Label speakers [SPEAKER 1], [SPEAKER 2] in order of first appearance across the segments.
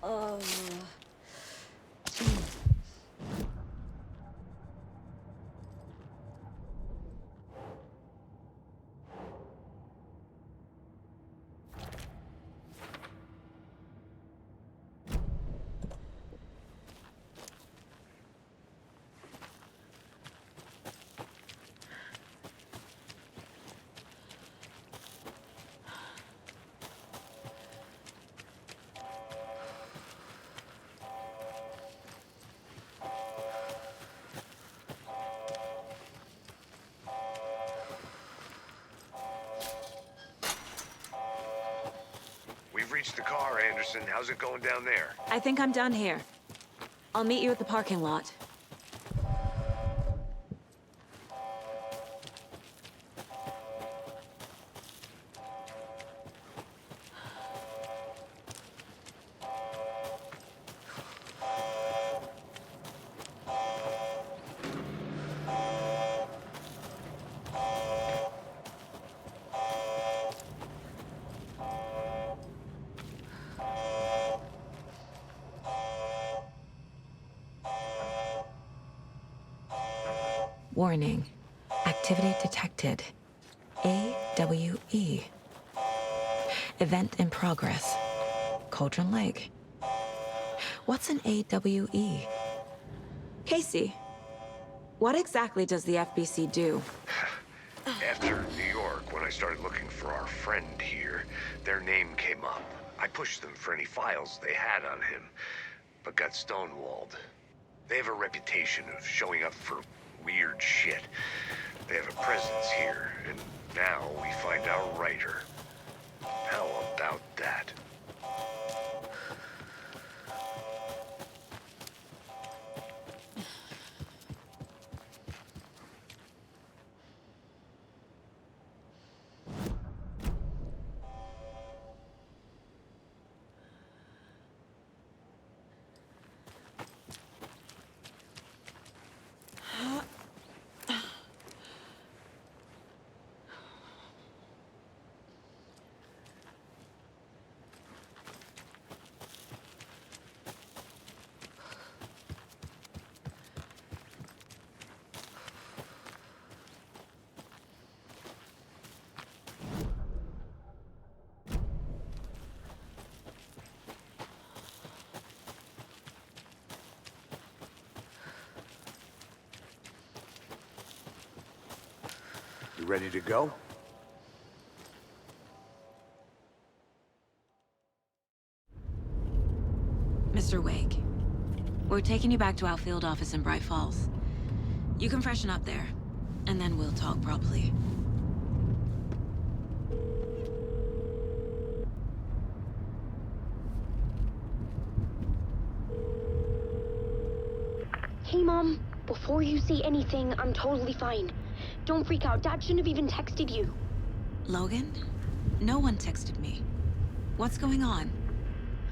[SPEAKER 1] Oh.
[SPEAKER 2] We've reached the car, Anderson. How's it going down there?
[SPEAKER 1] I think I'm done here. I'll meet you at the parking lot.
[SPEAKER 3] Warning. Activity detected. AWE. Event in progress. Cauldron Lake. What's an AWE?
[SPEAKER 1] Casey, what exactly does the FBC do?
[SPEAKER 2] After New York, when I started looking for our friend here, their name came up. I pushed them for any files they had on him, but got stonewalled. They have a reputation of showing up for weird shit. They have a presence here, and now we find our writer. How about that?
[SPEAKER 4] You ready to go?
[SPEAKER 1] Mr. Wake, we're taking you back to our field office in Bright Falls. You can freshen up there, and then we'll talk properly.
[SPEAKER 5] Hey, Mom. Before you say anything, I'm totally fine. Don't freak out. Dad shouldn't have even texted you.
[SPEAKER 1] Logan? No one texted me. What's going on?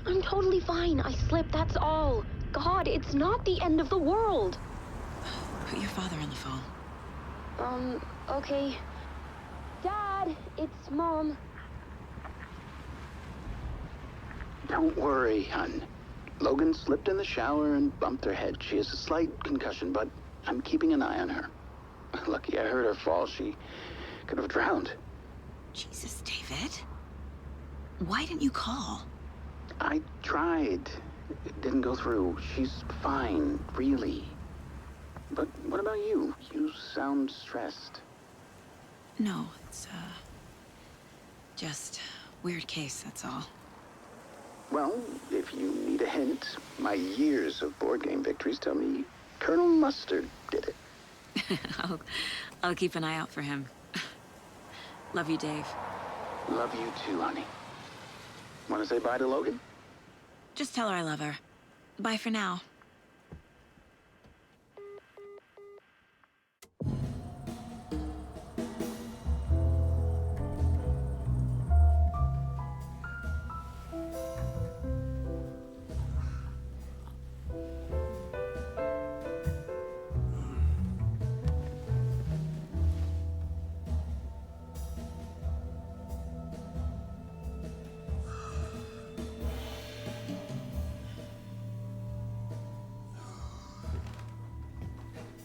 [SPEAKER 5] I'm totally fine. I slipped, that's all. God, it's not the end of the world.
[SPEAKER 1] Put your father on the phone.
[SPEAKER 5] Okay. Dad, it's Mom.
[SPEAKER 6] Don't worry, hon. Logan slipped in the shower and bumped her head. She has a slight concussion, but I'm keeping an eye on her. Lucky I heard her fall. She could have drowned.
[SPEAKER 1] Jesus, David. Why didn't you call?
[SPEAKER 6] I tried. It didn't go through. She's fine, really. But what about you? You sound stressed.
[SPEAKER 1] No, it's, just weird case, that's all.
[SPEAKER 6] Well, if you need a hint, my years of board game victories tell me Colonel Mustard did it.
[SPEAKER 1] I'll keep an eye out for him. Love you, Dave.
[SPEAKER 6] Love you too, honey. Want to say bye to Logan?
[SPEAKER 1] Just tell her I love her. Bye for now.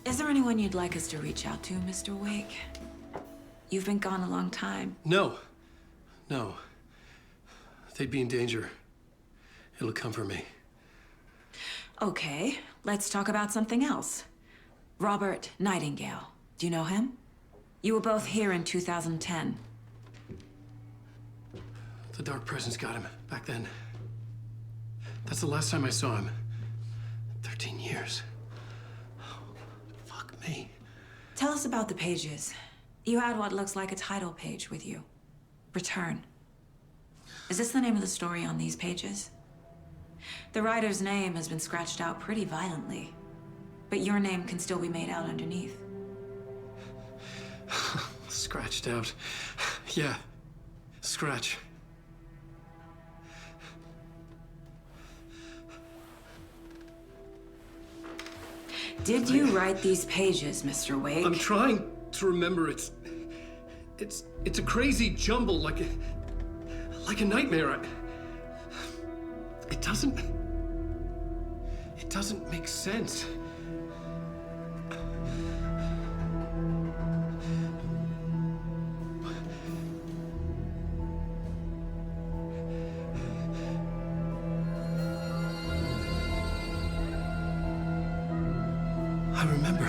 [SPEAKER 3] Is there anyone you'd like us to reach out to, Mr. Wake? You've been gone a long time.
[SPEAKER 7] No. No. They'd be in danger. It'll come for me.
[SPEAKER 3] Okay, let's talk about something else. Robert Nightingale. Do you know him? You were both here in 2010.
[SPEAKER 7] The Dark Presence got him back then. That's the last time I saw him. 13 years. Oh, fuck me.
[SPEAKER 3] Tell us about the pages. You had what looks like a title page with you. Return. Is this the name of the story on these pages? The writer's name has been scratched out pretty violently, but your name can still be made out underneath.
[SPEAKER 7] Scratched out. Yeah. Scratch.
[SPEAKER 3] Did you write these pages, Mr. Wake?
[SPEAKER 7] I'm trying to remember. It's a crazy jumble, like a nightmare. It doesn't make sense. I remember.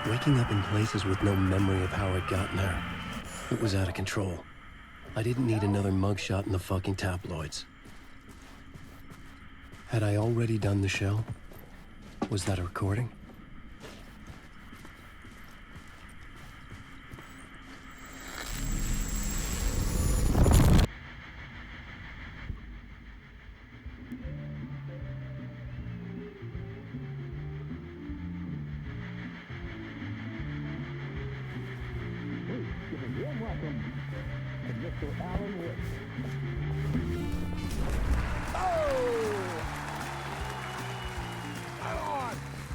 [SPEAKER 8] Waking up in places with no memory of how I'd gotten there. It was out of control. I didn't need another mugshot in the fucking tabloids. Had I already done the show? Was that a recording?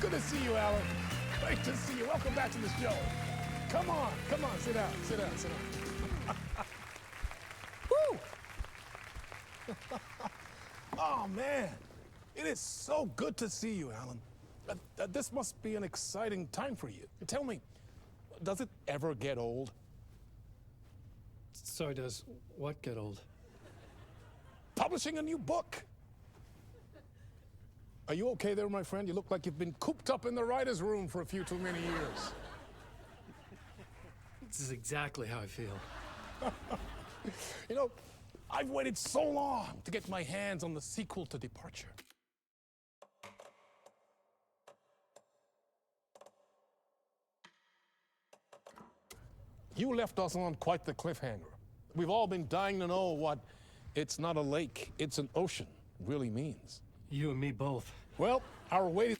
[SPEAKER 9] Good to see you, Alan. Great to see you. Welcome back to the show. Come on, sit down. Woo! Oh, man. It is so good to see you, Alan. This must be an exciting time for you. Tell me, does it ever get old?
[SPEAKER 7] So does what get old?
[SPEAKER 9] Publishing a new book. Are you okay there, my friend? You look like you've been cooped up in the writer's room for a few too many years.
[SPEAKER 7] This is exactly how I feel.
[SPEAKER 9] You know, I've waited so long to get my hands on the sequel to Departure. You left us on quite the cliffhanger. We've all been dying to know what "it's not a lake, it's an ocean" really means.
[SPEAKER 7] You and me both.
[SPEAKER 9] Well, our wait is...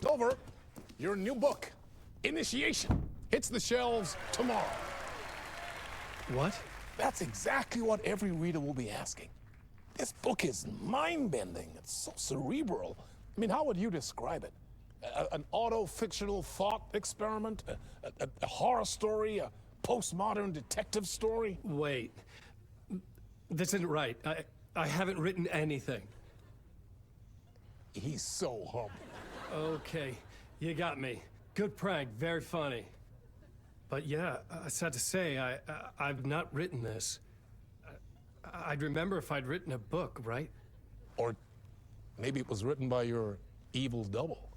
[SPEAKER 9] over. Your new book, Initiation, hits the shelves tomorrow.
[SPEAKER 7] What?
[SPEAKER 9] That's exactly what every reader will be asking. This book is mind-bending. It's so cerebral. I mean, how would you describe it? An auto-fictional thought experiment? A horror story? A postmodern detective story?
[SPEAKER 7] Wait. This isn't right. I haven't written anything.
[SPEAKER 9] He's so humble.
[SPEAKER 7] Okay, you got me. Good prank, very funny. But yeah, sad to say, I've not written this. I'd remember if I'd written a book, right?
[SPEAKER 9] Or maybe it was written by your evil double.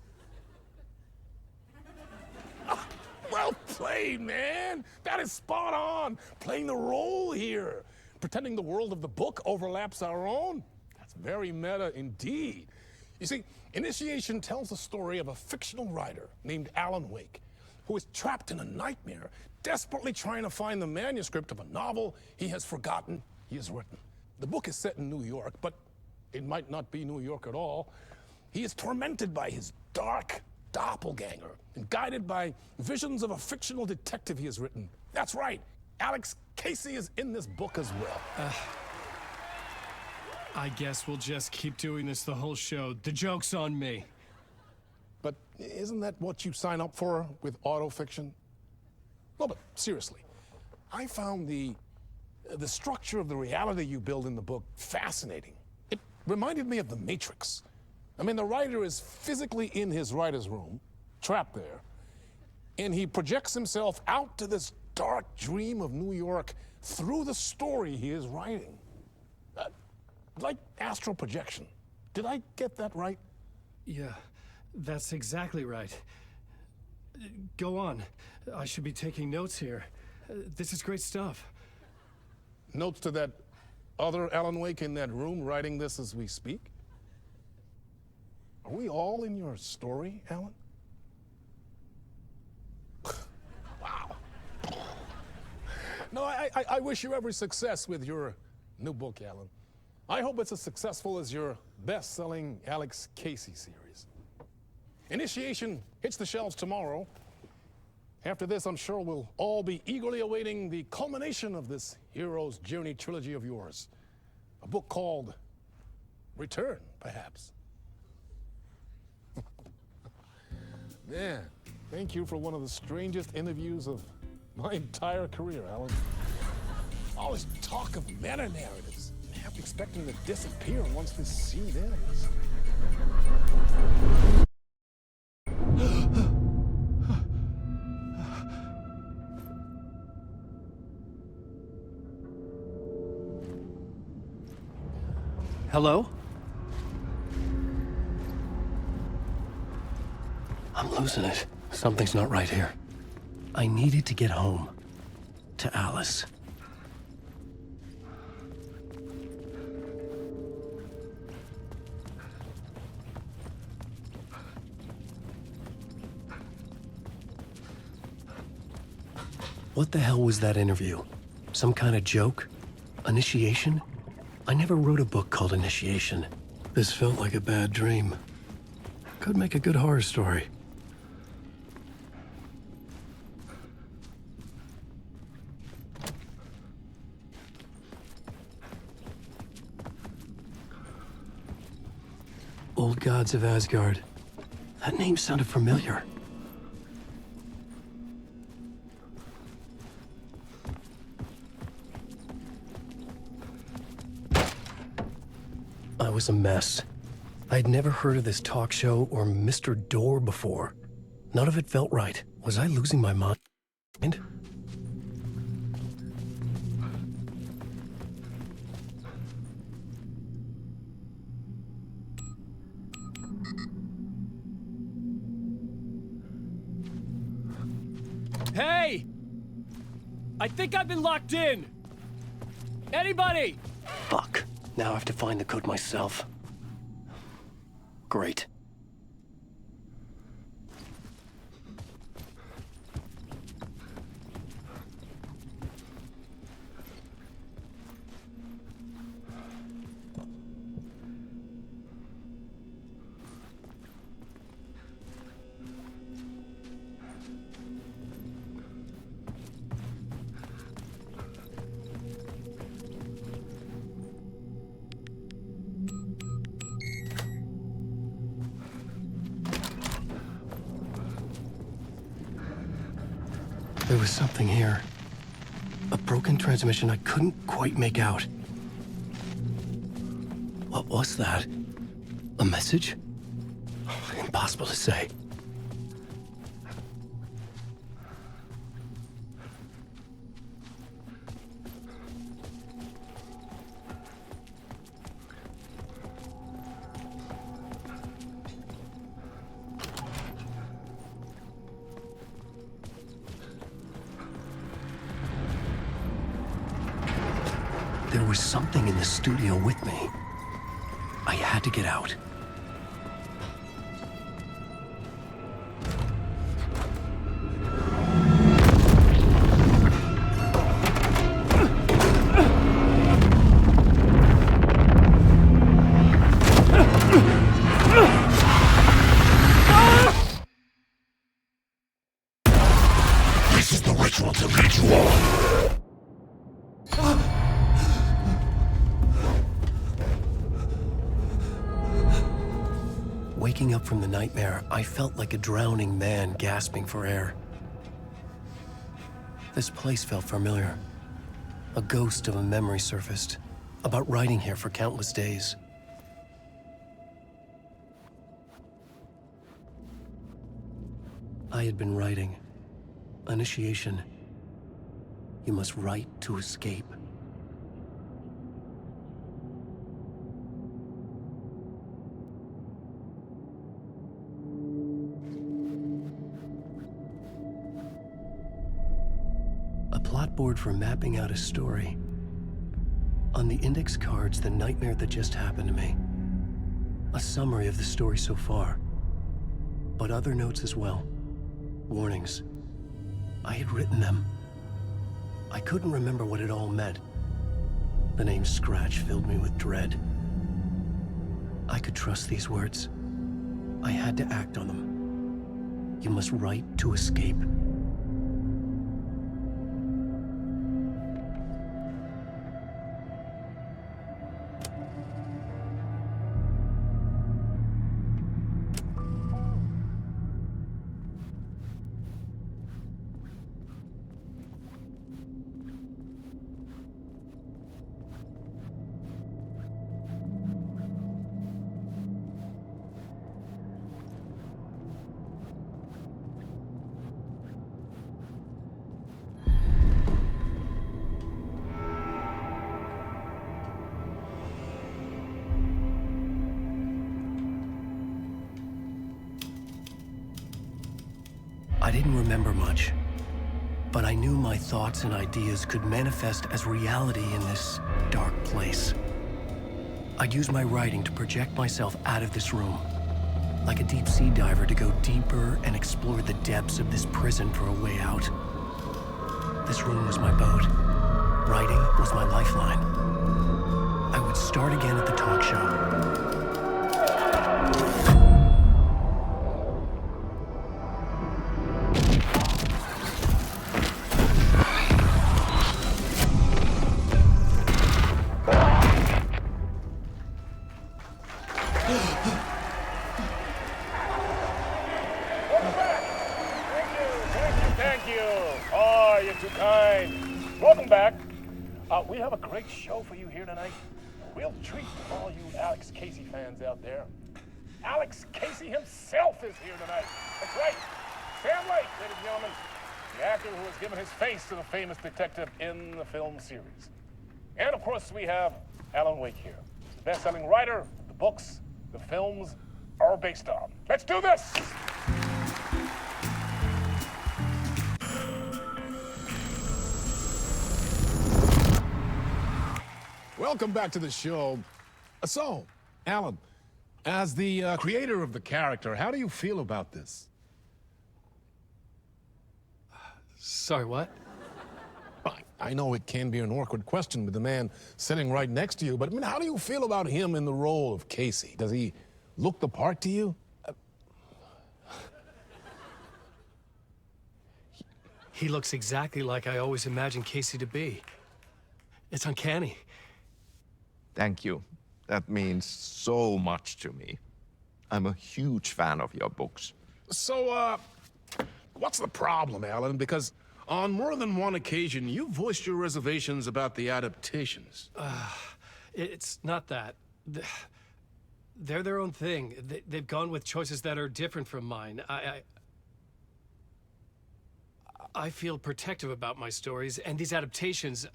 [SPEAKER 9] Well played, man. That is spot on. Playing the role here. Pretending the world of the book overlaps our own. That's very meta indeed. You see, Initiation tells the story of a fictional writer named Alan Wake, who is trapped in a nightmare, desperately trying to find the manuscript of a novel he has forgotten he has written. The book is set in New York, but it might not be New York at all. He is tormented by his dark doppelganger and guided by visions of a fictional detective he has written. That's right, Alex Casey is in this book as well.
[SPEAKER 7] I guess we'll just keep doing this the whole show. The joke's on me.
[SPEAKER 9] But isn't that what you sign up for with autofiction? No, but seriously, I found the structure of the reality you build in the book fascinating. It reminded me of The Matrix. I mean, the writer is physically in his writer's room, trapped there, and he projects himself out to this dark dream of New York through the story he is writing. Like astral projection. Did I get that right?
[SPEAKER 7] Yeah, that's exactly right. Go on. I should be taking notes here. This is great stuff.
[SPEAKER 9] Notes to that other Alan Wake in that room writing this as we speak? Are we all in your story, Alan? Wow. No, I wish you every success with your new book, Alan. I hope it's as successful as your best-selling Alex Casey series. Initiation hits the shelves tomorrow. After this, I'm sure we'll all be eagerly awaiting the culmination of this hero's journey trilogy of yours. A book called Return, perhaps. Man, thank you for one of the strangest interviews of my entire career, Alan. All this talk of meta-narratives. I'm expecting to disappear once this scene ends.
[SPEAKER 8] Hello? I'm losing it. Something's not right here. I needed to get home. To Alice. What the hell was that interview? Some kind of joke? Initiation? I never wrote a book called Initiation. This felt like a bad dream. Could make a good horror story. Old Gods of Asgard. That name sounded familiar. I was a mess. I'd never heard of this talk show or Mr. Door before. None of it felt right. Was I losing my mind?
[SPEAKER 7] Hey! I think I've been locked in! Anybody?
[SPEAKER 8] Fuck. Now I have to find the code myself. Great. There was something here. A broken transmission I couldn't quite make out. What was that? A message? Impossible to say. There was something in the studio with me. I had to get out.
[SPEAKER 9] This is the ritual to lead you on.
[SPEAKER 8] Waking up from the nightmare, I felt like a drowning man gasping for air. This place felt familiar. A ghost of a memory surfaced, about writing here for countless days. I had been writing. Initiation. You must write to escape. A plot board for mapping out a story. On the index cards, the nightmare that just happened to me. A summary of the story so far. But other notes as well. Warnings. I had written them. I couldn't remember what it all meant. The name Scratch filled me with dread. I could trust these words. I had to act on them. You must write to escape. I didn't remember much, but I knew my thoughts and ideas could manifest as reality in this dark place. I'd use my writing to project myself out of this room, like a deep-sea diver to go deeper and explore the depths of this prison for a way out. This room was my boat. Writing was my lifeline. I would start again at the talk show.
[SPEAKER 9] Thank you. Oh, you're too kind. Welcome back. We have a great show for you here tonight. A real treat to all you Alex Casey fans out there. Alex Casey himself is here tonight. That's right. Sam Lake, ladies and gentlemen. The actor who has given his face to the famous detective in the film series. And of course, we have Alan Wake here. The best-selling writer, the books, the films are based on. Let's do this! Welcome back to the show. So, Alan, as the creator of the character, how do you feel about this?
[SPEAKER 7] Sorry, what?
[SPEAKER 9] I know it can be an awkward question with the man sitting right next to you, but I mean, how do you feel about him in the role of Casey? Does he look the part to you?
[SPEAKER 7] He looks exactly like I always imagined Casey to be. It's uncanny.
[SPEAKER 10] Thank you. That means so much to me. I'm a huge fan of your books.
[SPEAKER 9] So, what's the problem, Alan? Because on more than one occasion, you voiced your reservations about the adaptations.
[SPEAKER 7] It's not that. they're their own thing. They've gone with choices that are different from mine. I feel protective about my stories, and these adaptations...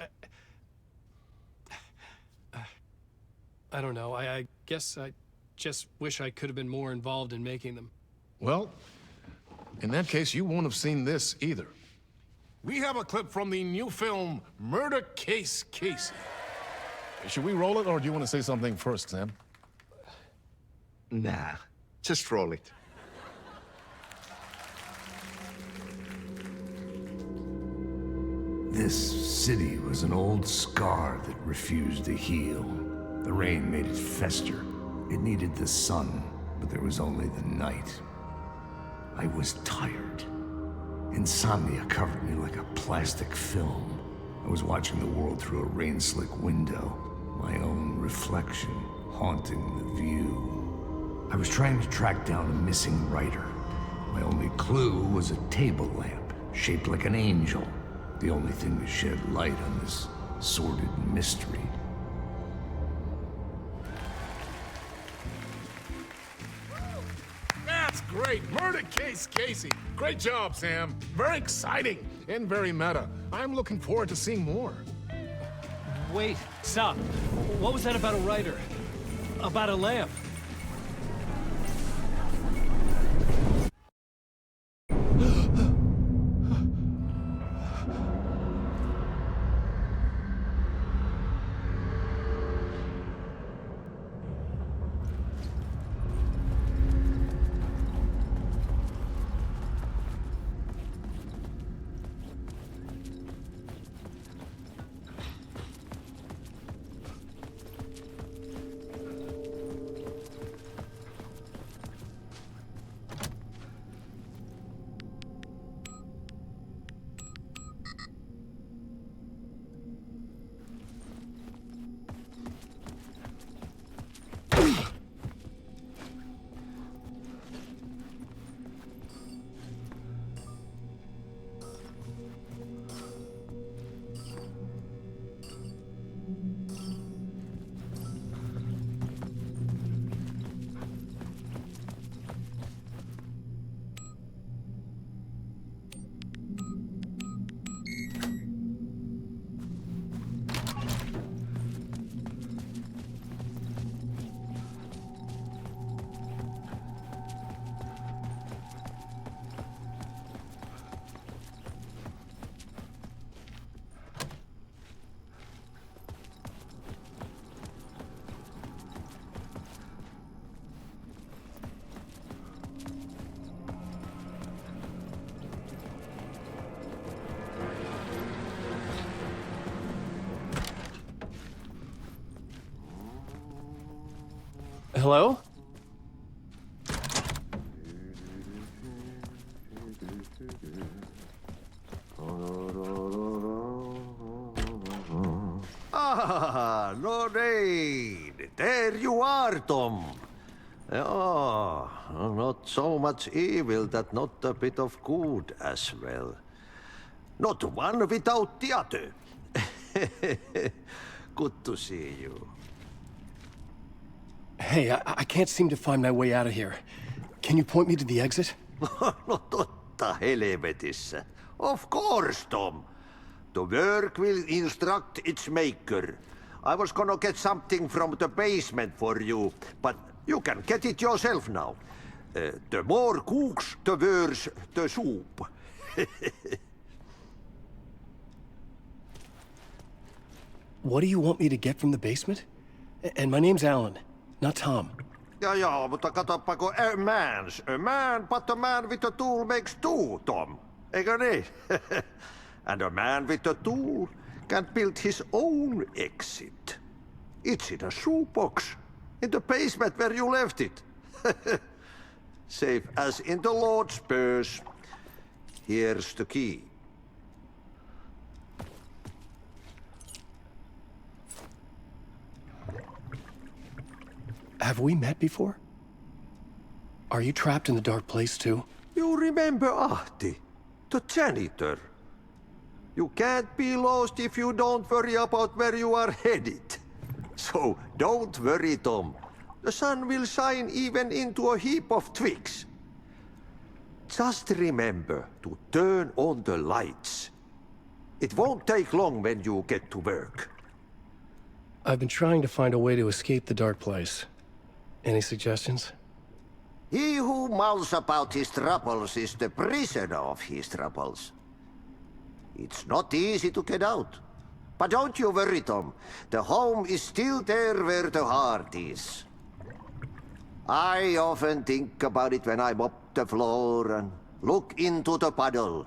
[SPEAKER 7] I don't know. I guess I just wish I could have been more involved in making them.
[SPEAKER 9] Well, in that case, you won't have seen this either. We have a clip from the new film, Murder Case Casey. Should we roll it, or do you want to say something first, Sam?
[SPEAKER 10] Nah, just roll it.
[SPEAKER 2] This city was an old scar that refused to heal. The rain made it fester. It needed the sun, but there was only the night. I was tired. Insomnia covered me like a plastic film. I was watching the world through a rain-slick window, my own reflection haunting the view. I was trying to track down a missing writer. My only clue was a table lamp, shaped like an angel. The only thing to shed light on this sordid mystery.
[SPEAKER 9] That's great! Murder Case Casey! Great job, Sam. Very exciting and very meta. I'm looking forward to seeing more.
[SPEAKER 7] Wait, stop. What was that about a writer? About a lamp? Hello?
[SPEAKER 4] Ah, Lorraine! There you are, Tom. Oh, not so much evil that not a bit of good as well. Not one without the other. Good to see you.
[SPEAKER 8] Hey, I can't seem to find my way out of here. Can you point me to the exit?
[SPEAKER 4] No totta helvetissä. Of course, Tom. The work will instruct its maker. I was gonna get something from the basement for you, but you can get it yourself now. The more cooks, the worse the soup.
[SPEAKER 8] What do you want me to get from the basement? And my name's Alan, not Tom.
[SPEAKER 4] Ja, mutta katoppa kun a man, but a man with a tool makes two, Tom. Eikö niin? And a man with a tool can build his own exit. It's in a shoebox, in the basement where you left it. Safe as in the Lord's purse. Here's the key.
[SPEAKER 8] Have we met before? Are you trapped in the dark place too?
[SPEAKER 4] You remember Ahti, the janitor. You can't be lost if you don't worry about where you are headed. So don't worry, Tom. the sun will shine even into a heap of twigs. Just remember to turn on the lights. It won't take long when you get to work.
[SPEAKER 8] I've been trying to find a way to escape the dark place. Any suggestions?
[SPEAKER 4] He who mouths about his troubles is the prisoner of his troubles. It's not easy to get out. But don't you worry, Tom. The home is still there where the heart is. I often think about it when I mop the floor and look into the puddle.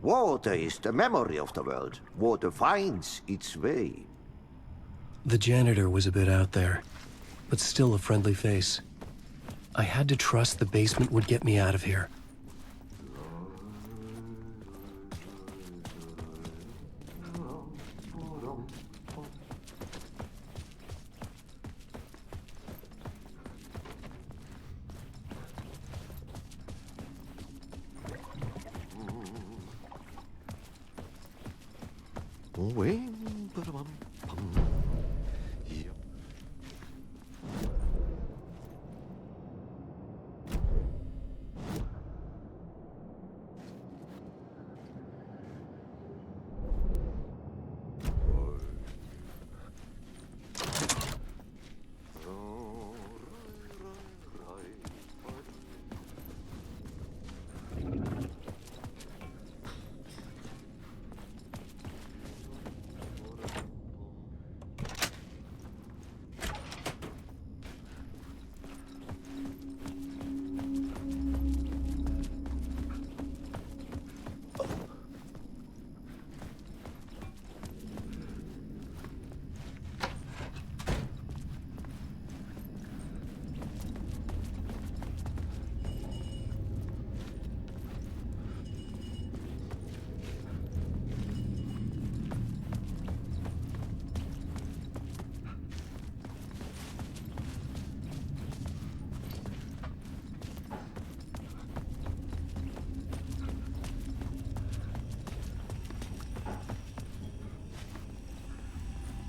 [SPEAKER 4] Water is the memory of the world. Water finds its way.
[SPEAKER 8] The janitor was a bit out there, but still a friendly face. I had to trust the basement would get me out of here.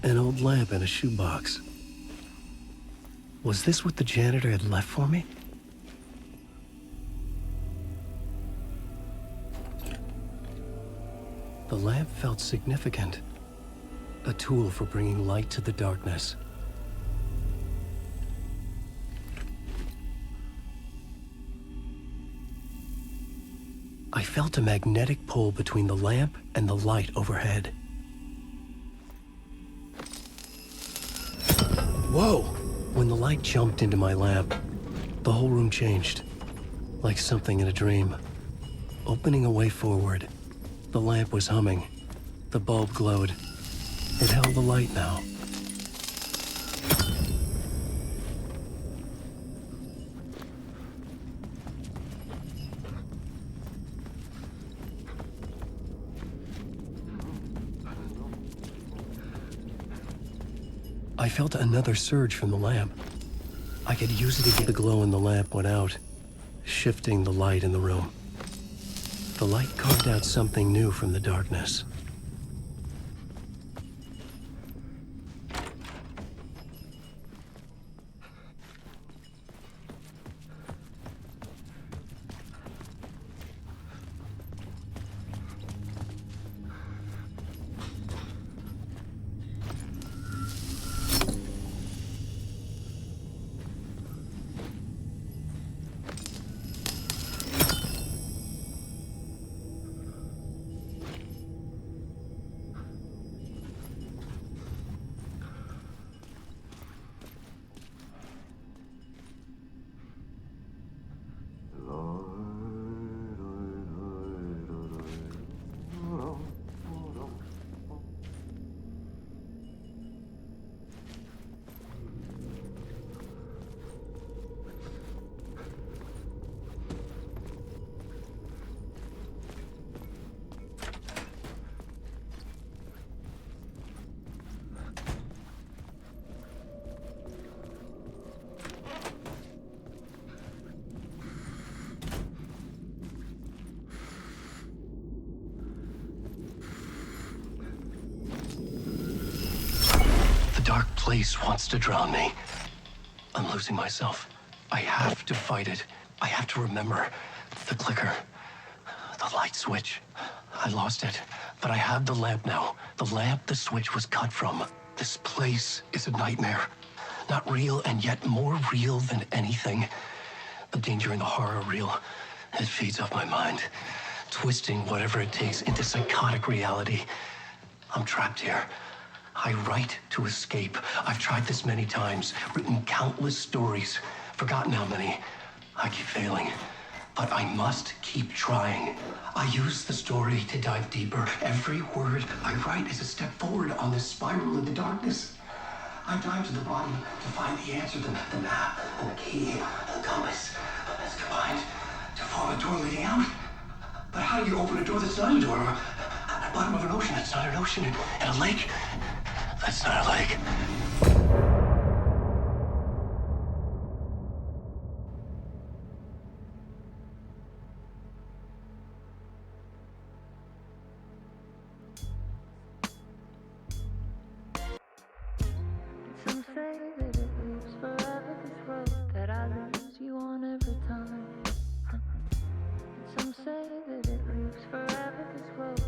[SPEAKER 8] An old lamp in a shoebox. Was this what the janitor had left for me? The lamp felt significant. A tool for bringing light to the darkness. I felt a magnetic pull between the lamp and the light overhead. Whoa! When the light jumped into my lamp, the whole room changed. Like something in a dream. Opening a way forward. The lamp was humming. The bulb glowed. It held the light now. I felt another surge from the lamp. I could use it to get the glow in the lamp went out, shifting the light in the room. The light carved out something new from the darkness. The dark place wants to drown me. I'm losing myself. I have to fight it. I have to remember. The clicker. The light switch. I lost it. But I have the lamp now. The lamp the switch was cut from. This place is a nightmare. Not real, and yet more real than anything. The danger and the horror real. It feeds off my mind. Twisting whatever it takes into psychotic reality. I'm trapped here. I write to escape. I've tried this many times, written countless stories, forgotten how many. I keep failing, but I must keep trying. I use the story to dive deeper. Every word I write is a step forward on this spiral into darkness. I dive to the bottom to find the answer, the map, and the key, and the compass. It's combined to form a door leading out. But how do you open a door that's not a door? At the bottom of an ocean that's not an ocean. And a lake that's not a lake.
[SPEAKER 11] Some say that it leaves forever this road that I lose you on every time. Some say that it leaves forever this road.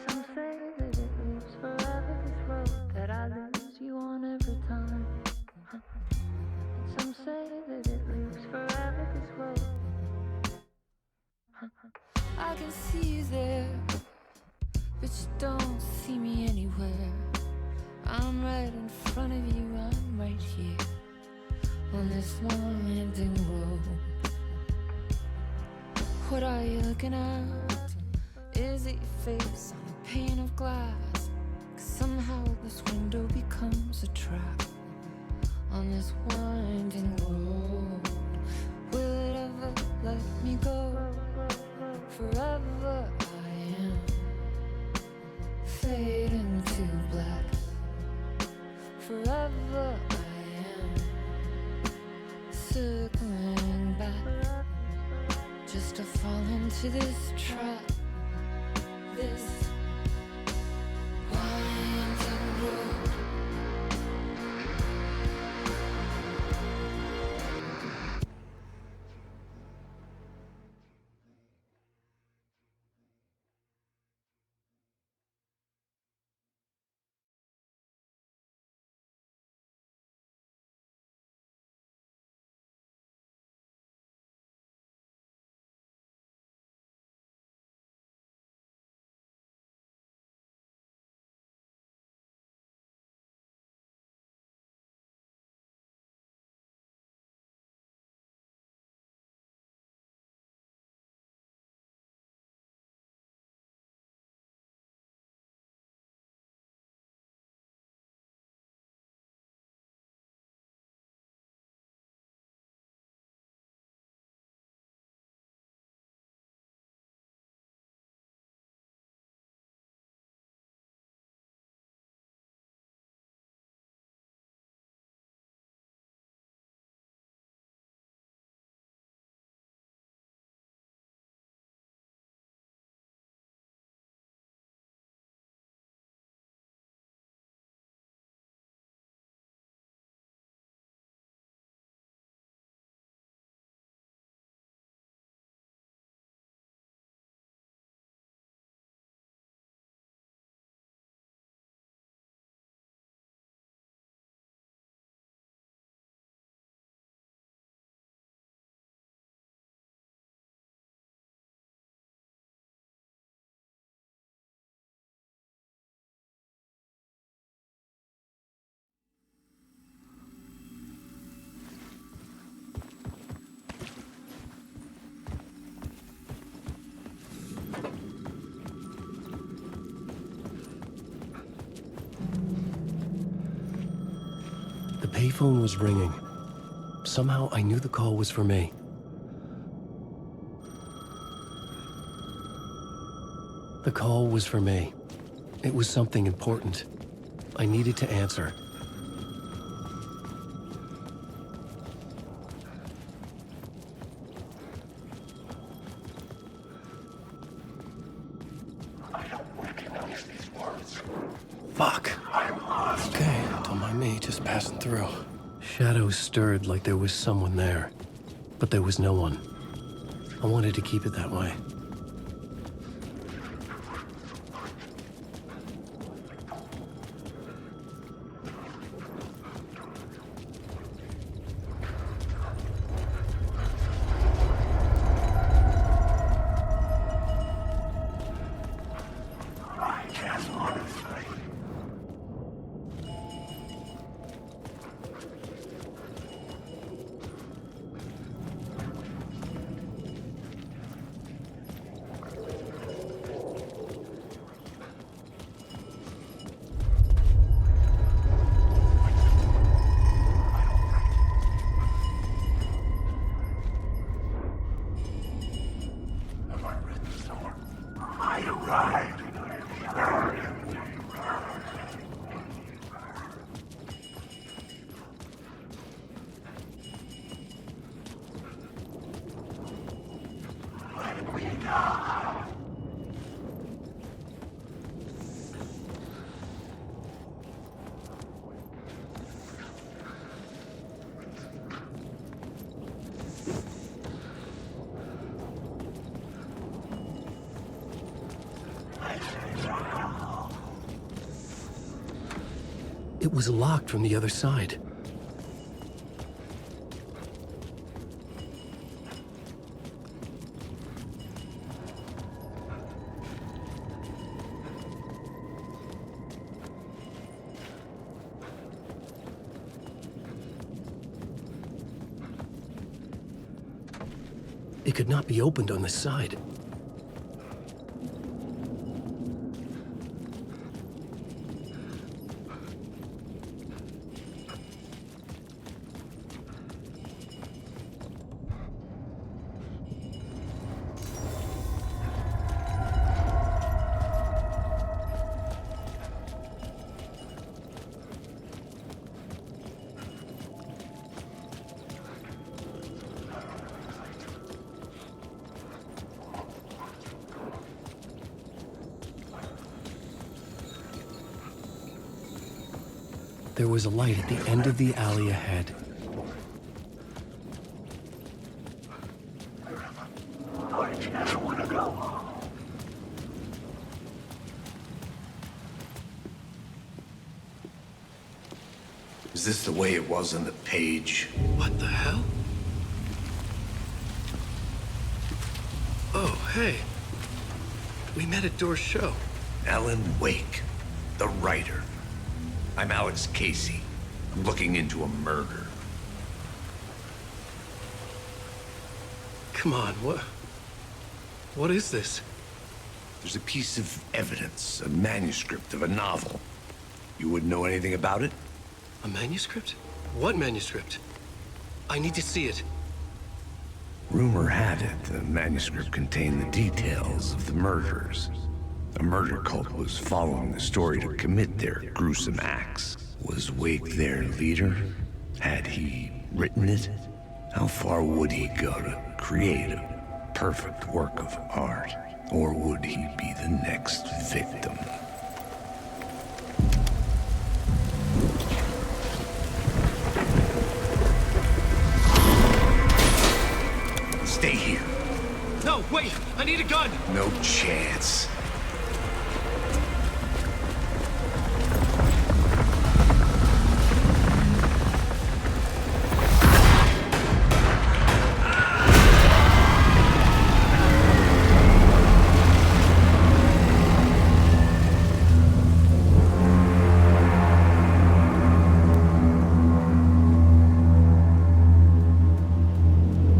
[SPEAKER 11] Some say that it leaves forever this road that I lose you on every time. Some say that it leaves forever this road. I can see you there, but you don't see me anywhere. I'm right in front of you, I'm right here on this winding road. What are you looking at? Is it your face on a pane of glass? 'Cause somehow this window becomes a trap on this winding road. Will it ever let me go? Forever I am fading to black. Forever I am circling back, just to fall into this trap. This winding road.
[SPEAKER 8] The payphone was ringing. Somehow I knew the call was for me. The call was for me. It was something important. I needed to answer. I don't recognize these words. Fuck. I'm lost. Okay. Don't mind me, just passing through. Shadows stirred like there was someone there, but there was no one. I wanted to keep it that way. It was locked from the other side. It could not be opened on this side. There was a light at the end of the alley ahead.
[SPEAKER 2] Is this the way it was on the page?
[SPEAKER 8] What the hell? Oh, hey. We met at Door's show.
[SPEAKER 2] Alan Wake, the writer. I'm Alex Casey. I'm looking into a murder.
[SPEAKER 8] Come on, what is this?
[SPEAKER 2] There's a piece of evidence, a manuscript of a novel. You wouldn't know anything about it?
[SPEAKER 8] A manuscript? What manuscript? I need to see it.
[SPEAKER 2] Rumor had it the manuscript contained the details of the murders. A murder cult was following the story to commit their gruesome acts. Was Wake their leader? Had he written it? How far would he go to create a perfect work of art? Or would he be the next victim? Stay here.
[SPEAKER 8] No, wait! I need a gun!
[SPEAKER 2] No chance.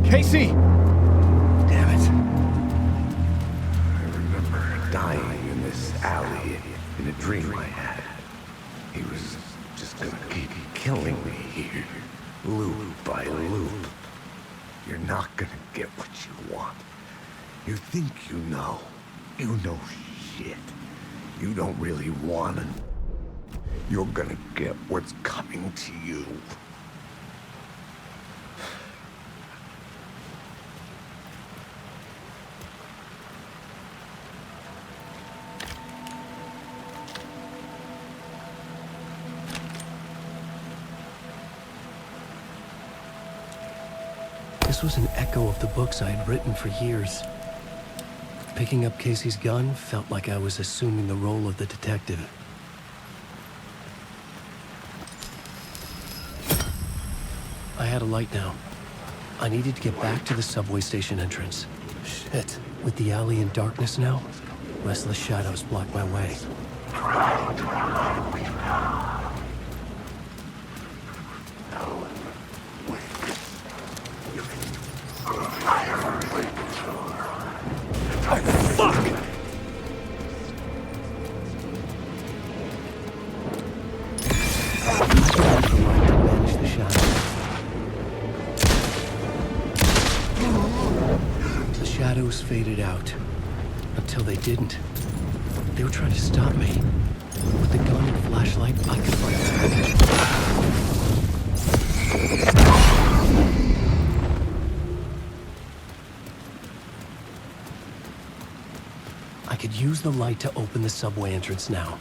[SPEAKER 7] Casey!
[SPEAKER 2] Damn it. I remember dying in this alley in a dream I had. He was just gonna keep killing me here, loop by loop. You're not gonna get what you want. You think you know. You know shit. You don't really want it. You're gonna get what's coming to you.
[SPEAKER 8] This was an echo of the books I had written for years. Picking up Casey's gun felt like I was assuming the role of the detective. I had a light now. I needed to get back to the subway station entrance. Shit. With the alley in darkness now, restless shadows blocked my way. Shadows faded out. Until they didn't. They were trying to stop me. With the gun and flashlight, I could fight back. I could use the light to open the subway entrance now.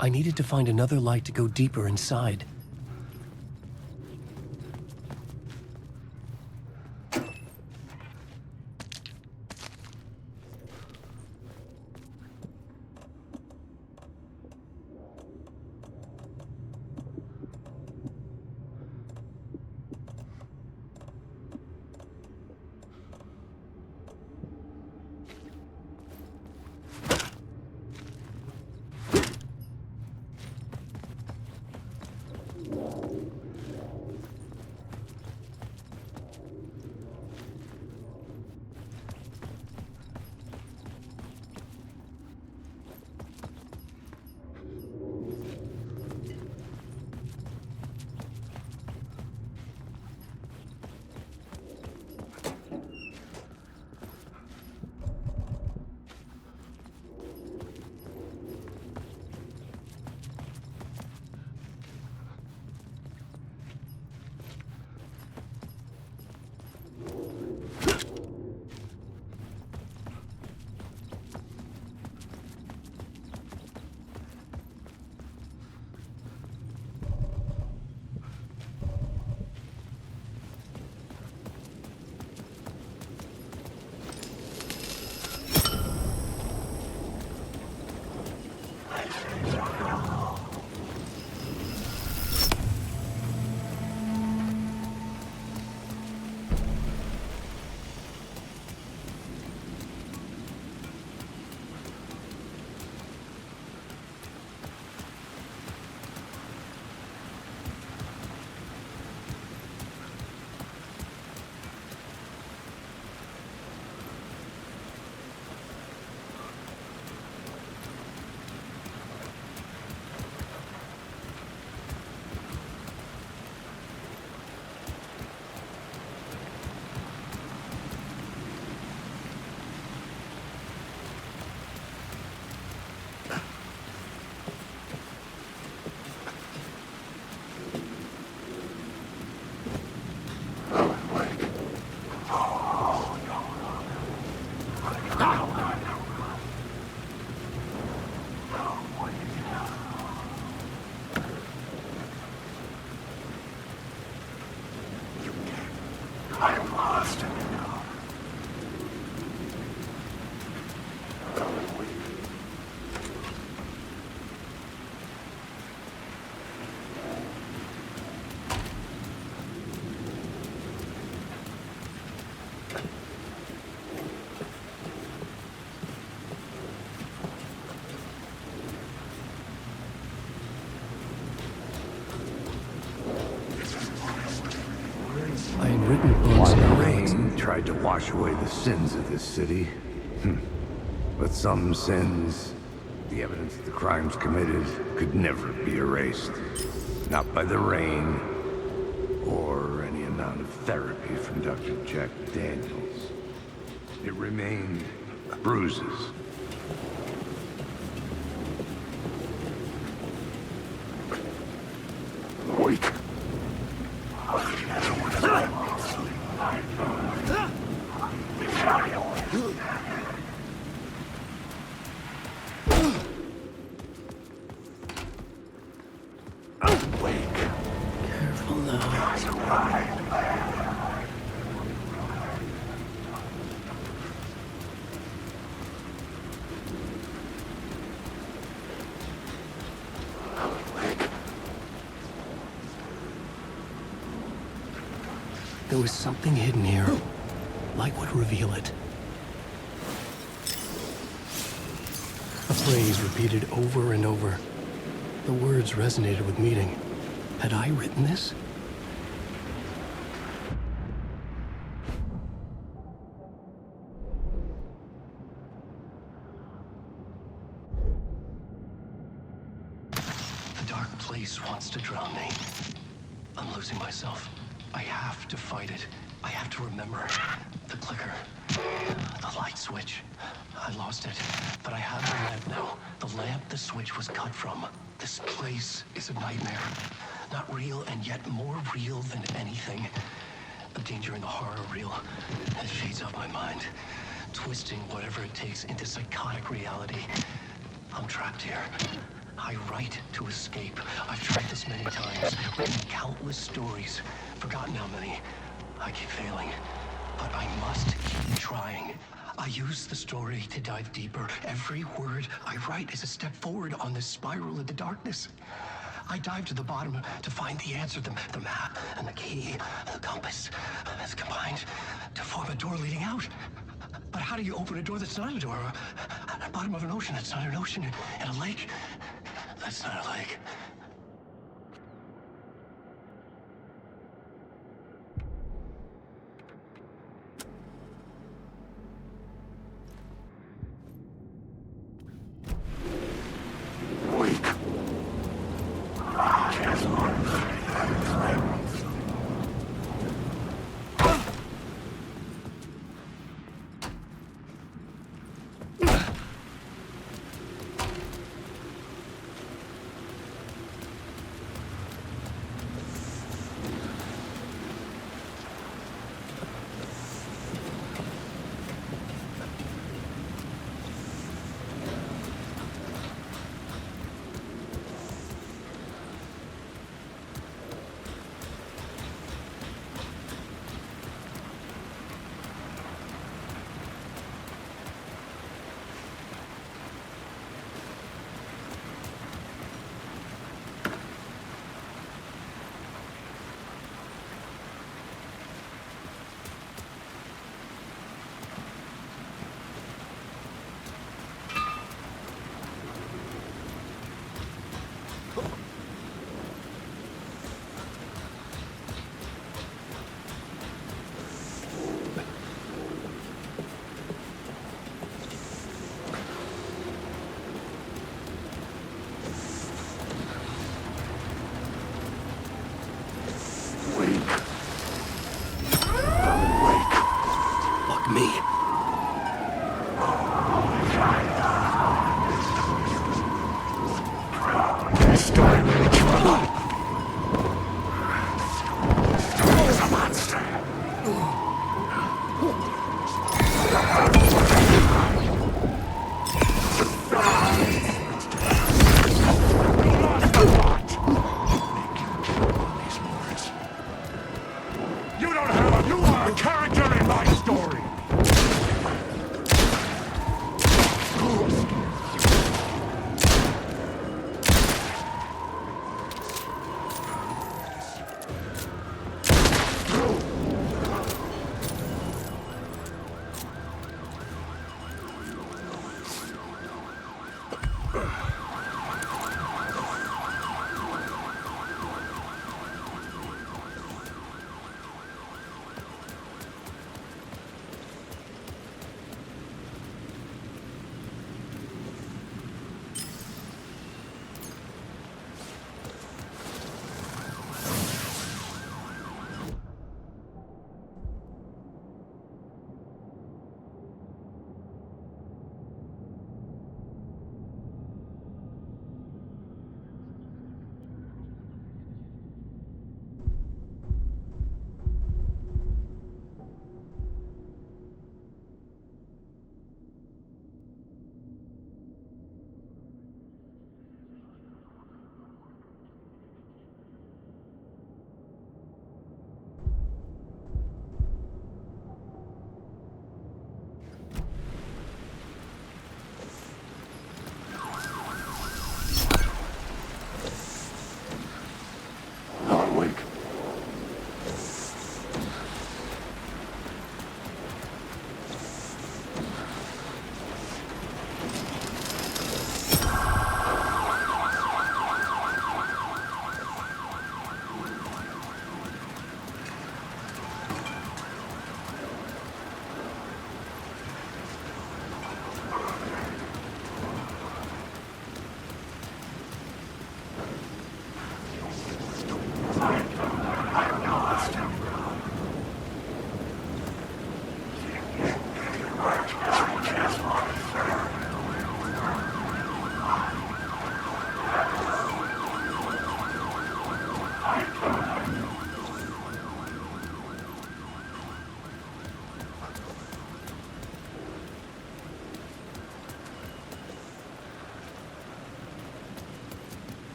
[SPEAKER 8] I needed to find another light to go deeper inside. I had written books
[SPEAKER 2] and rain tried to wash away the sins of this city. But some sins The evidence of the crimes committed could never be erased. Not by the rain, or any amount of therapy from Dr. Jack Daniels. It remained bruises. Wait.
[SPEAKER 8] Careful now. There was something hidden here. Light would reveal it. A phrase repeated over and over. The words resonated with meaning. Had I written this? The dark place wants to drown me. I'm losing myself. I have to fight it. I have to remember. The clicker. The light switch. I lost it. But I have the lamp now. The lamp the switch was cut from. This place is a nightmare. Not real, and yet more real than anything. The danger and the horror real. It feeds off my mind. Twisting whatever it takes into psychotic reality. I'm trapped here. I write to escape. I've tried this many times, written countless stories, forgotten how many. I keep failing, but I must keep trying. I use the story to dive deeper. Every word I write is a step forward on this spiral into darkness. I dive to the bottom to find the answer, the map and the key, the compass, that's combined to form a door leading out. But how do you open a door that's not a door? At the bottom of an ocean that's not an ocean, and a lake that's not a lake.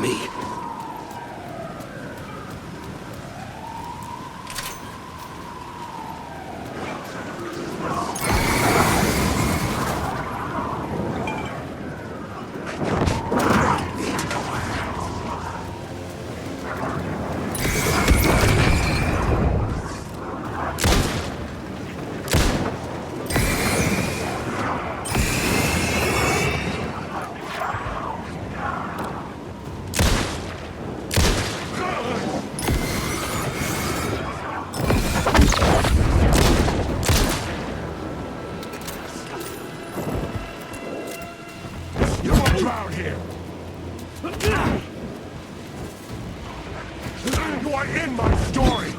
[SPEAKER 8] Me.
[SPEAKER 9] Drown here! You are in my story!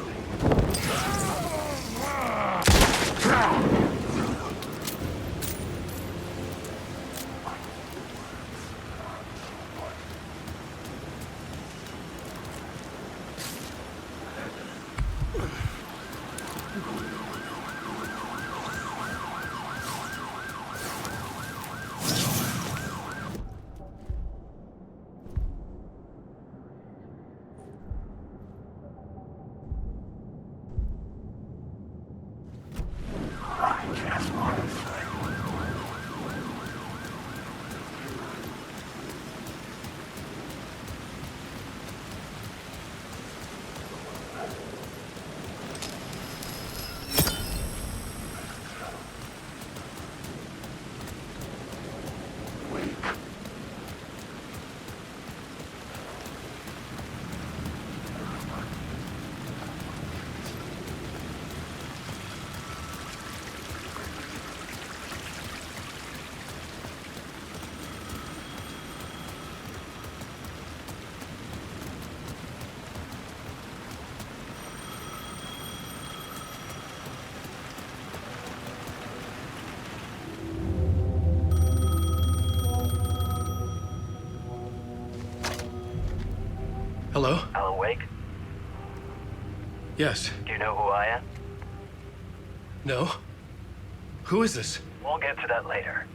[SPEAKER 8] Hello?
[SPEAKER 12] Alan Wake?
[SPEAKER 8] Yes.
[SPEAKER 12] Do you know who I am?
[SPEAKER 8] No? Who is this?
[SPEAKER 12] We'll get to that later.